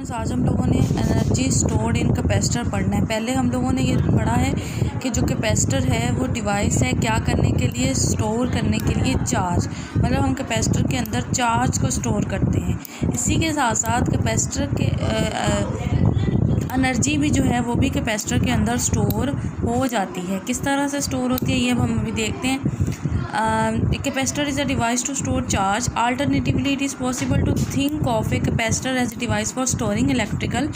Students, आज हम लोगों ने एनर्जी स्टोर्ड इन कैपेसिटर पढ़ना है। पहले हम लोगों ने ये पढ़ा है कि जो कैपेसिटर है वो डिवाइस है क्या करने के लिए, स्टोर करने के लिए चार्ज, मतलब हम कैपेसिटर के अंदर चार्ज को स्टोर करते हैं। इसी के साथ साथ कैपेसिटर के एनर्जी भी जो है वो भी कैपेसिटर के अंदर स्टोर हो जाती है। किस तरह से स्टोर होती है ये अब हम अभी देखते हैं। Capacitor is a device to store charge. Alternatively, it is possible to think of a capacitor as a device for storing electrical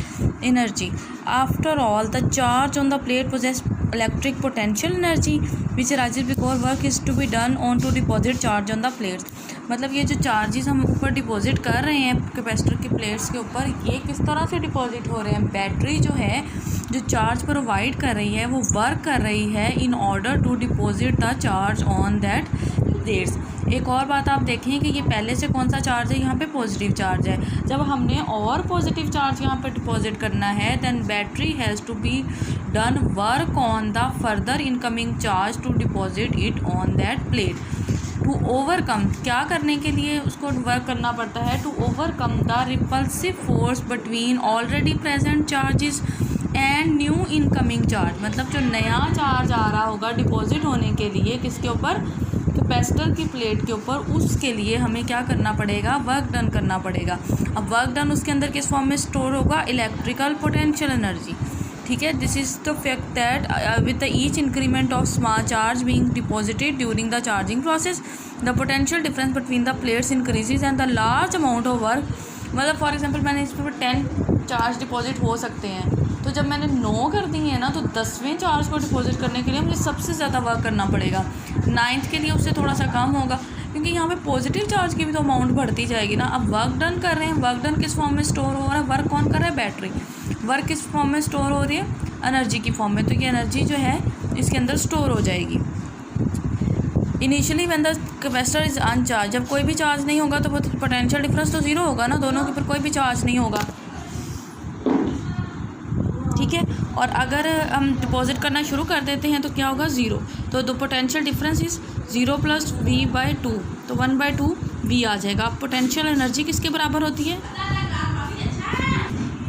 energy. After all, the charge on the plate possesses electric potential energy, which arises because work is to be done on to deposit charge on the plates. मतलब ये जो charges हम ऊपर deposit कर रहे हैं capacitor के plates के ऊपर, ये किस तरह से डिपॉजिट हो रहे हैं। बैटरी जो है जो चार्ज प्रोवाइड कर रही है वो वर्क कर रही है in order to deposit the charge on that plates. एक और बात आप देखें कि ये पहले से कौन सा चार्ज है, यहाँ पे पॉजिटिव चार्ज है। जब हमने और पॉजिटिव चार्ज यहाँ पे डिपॉजिट करना है, then battery has to be done work on the further incoming charge to deposit it on that plate. To overcome, क्या करने के लिए उसको वर्क करना पड़ता है, to overcome the repulsive force between already present charges and new incoming charge. मतलब जो नया चार्ज आ रहा होगा डिपॉजिट होने के लिए किसके ऊपर, कैपेसिटर की प्लेट के ऊपर, उसके लिए हमें क्या करना पड़ेगा, वर्क डन करना पड़ेगा। अब वर्क डन उसके अंदर किस फॉर्म में स्टोर होगा, इलेक्ट्रिकल पोटेंशियल एनर्जी। ठीक है, this is the fact that with the each increment of small charge being deposited during the charging process the potential difference between the plates increases and the large amount of work. मतलब for example मैंने इस पर 10 charge deposit हो सकते हैं, तो जब मैंने 9 कर दिए हैं ना, तो 10वें चार्ज को डिपॉजिट करने के लिए मुझे सबसे ज़्यादा वर्क करना पड़ेगा। 9th के लिए उससे थोड़ा सा कम होगा, क्योंकि यहाँ पे पॉजिटिव चार्ज की भी तो अमाउंट बढ़ती जाएगी ना। अब वर्क डन कर रहे हैं, वर्क डन किस फॉर्म में स्टोर हो रहा है, वर्क कौन कर रहा है, बैटरी। वर्क किस फॉर्म में स्टोर हो रही है, एनर्जी की फॉर्म में। तो ये एनर्जी जो है इसके अंदर स्टोर हो जाएगी। Initially when the capacitor is अनचार्ज, जब कोई भी चार्ज नहीं होगा तो पोटेंशियल डिफरेंस तो ज़ीरो होगा ना, दोनों के ऊपर कोई भी चार्ज नहीं होगा। ठीक है, और अगर हम डिपॉजिट करना शुरू कर देते हैं तो क्या होगा, ज़ीरो। तो the potential difference is 0 + v/2, तो 1/2 v आ जाएगा। अब पोटेंशियल एनर्जी किसके बराबर होती है,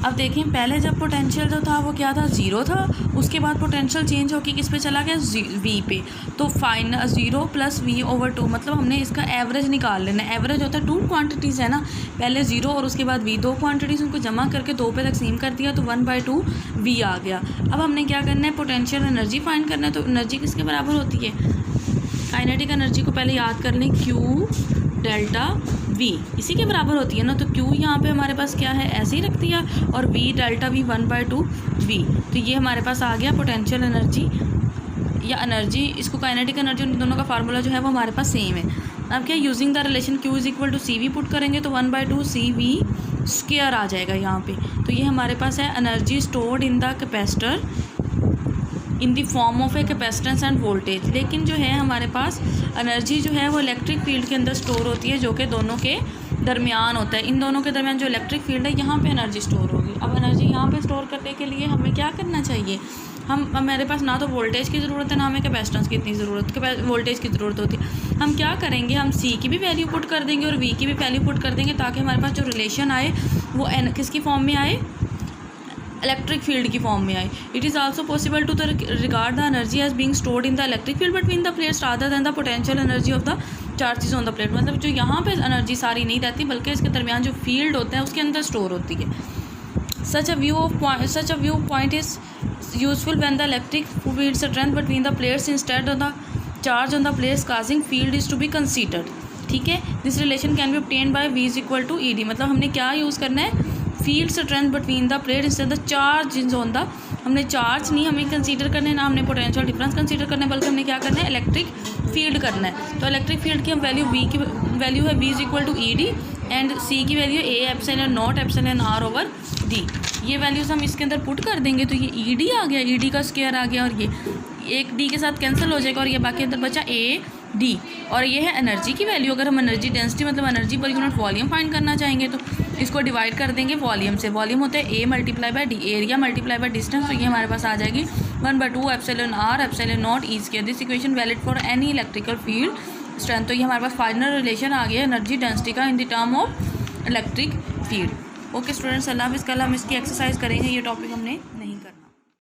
अब देखें पहले जब पोटेंशियल जो था वो क्या था, 0 था। उसके बाद पोटेंशियल चेंज होकर किस पे चला गया, v पे। तो फाइनल 0 + v/2, मतलब हमने इसका एवरेज निकाल लेना। एवरेज होता है 2 क्वांटिटीज़ है ना, पहले 0 और उसके बाद v, 2 क्वांटिटीज़ उनको जमा करके 2 पे तकसीम कर दिया तो 1/2 v आ गया। अब हमने क्या करना है, पोटेंशियल एनर्जी फाइंड करना है। तो एनर्जी किसके बराबर होती है, काइनेटिक एनर्जी को पहले याद कर लें, Q डेल्टा V इसी के बराबर होती है ना। तो Q यहाँ पे हमारे पास क्या है, ऐसे ही रख दिया, और V डेल्टा V 1/2 V। तो ये हमारे पास आ गया पोटेंशियल एनर्जी या एनर्जी। इसको काइनेटिक एनर्जी, उन दोनों का फार्मूला जो है वो हमारे पास सेम है। अब क्या, using the relation Q = CV put करेंगे तो 1/2 CV² आ जाएगा यहाँ पे। तो ये हमारे पास है energy stored in the capacitor in the form of A capacitance end voltage. लेकिन जो है हमारे पास एनर्जी जो है वो इलेक्ट्रिक फील्ड के अंदर स्टोर होती है, जो कि दोनों के दरमियान होता है। इन दोनों के दरमियान जो इलेक्ट्रिक फील्ड है, यहाँ पे एनर्जी स्टोर होगी। अब एनर्जी यहाँ पे स्टोर करने के लिए हमें क्या करना चाहिए, मेरे पास ना तो वोल्टेज की ज़रूरत है, ना हमें कैपेसिटेंस की इतनी ज़रूरत, वोल्टेज की ज़रूरत होती है। हम क्या करेंगे, हम C की भी वैल्यू पुट कर देंगे और V की भी वैल्यू पुट कर देंगे, ताकि हमारे पास जो रिलेशन आए वो किसकी फॉर्म में आए, इलेक्ट्रिक फील्ड की फॉर्म में आए। It is also possible to regard the energy as being stored in the electric field between the plates rather than the potential energy of the charges on the plate. मतलब जो यहाँ पे energy सारी नहीं रहती, बल्कि इसके दरमियान जो फील्ड होता है उसके अंदर स्टोर होती है। Such a viewpoint is useful when the electric field strength between the plates instead of the charge on the plates causing field is to be considered. ठीक है, this relation can be obtained by V = ED। मतलब हमने क्या use करना है, field strength between the plate instead the charge in on the, हमने charge नहीं हमें कंसीडर करना है, ना हमने पोटेंशियल डिफरेंस कंसीडर करना है, बल्कि हमने क्या करना है, इलेक्ट्रिक फील्ड करना है। तो इलेक्ट्रिक फील्ड की हम वैल्यू, V की वैल्यू है V = ED एंड C की वैल्यू A∈0ε/D। ये वैल्यूज़ हम इसके अंदर पुट कर देंगे तो ये ED आ गया, ED का स्क्वायर आ गया, और ये एक D के साथ कैंसिल हो जाएगा और ये बाकी अंदर बचा AD। और ये है एनर्जी की वैल्यू। अगर हम एनर्जी डेंसिटी मतलब energy per unit volume find करना चाहेंगे तो इसको डिवाइड कर देंगे वॉल्यूम से। वॉल्यूम होता है A × D, एरिया × डिस्टेंस। तो ये हमारे पास आ जाएगी 1/2 ε/0 E²। This equation valid for any electrical field strength. तो ये हमारे पास फाइनल रिलेशन आ गया एनर्जी डेंसिटी का in the term of electric field. Okay students, अल्लाह हाफ़िज़। कल हम इसकी एक्सरसाइज करेंगे, ये टॉपिक हमने नहीं करना।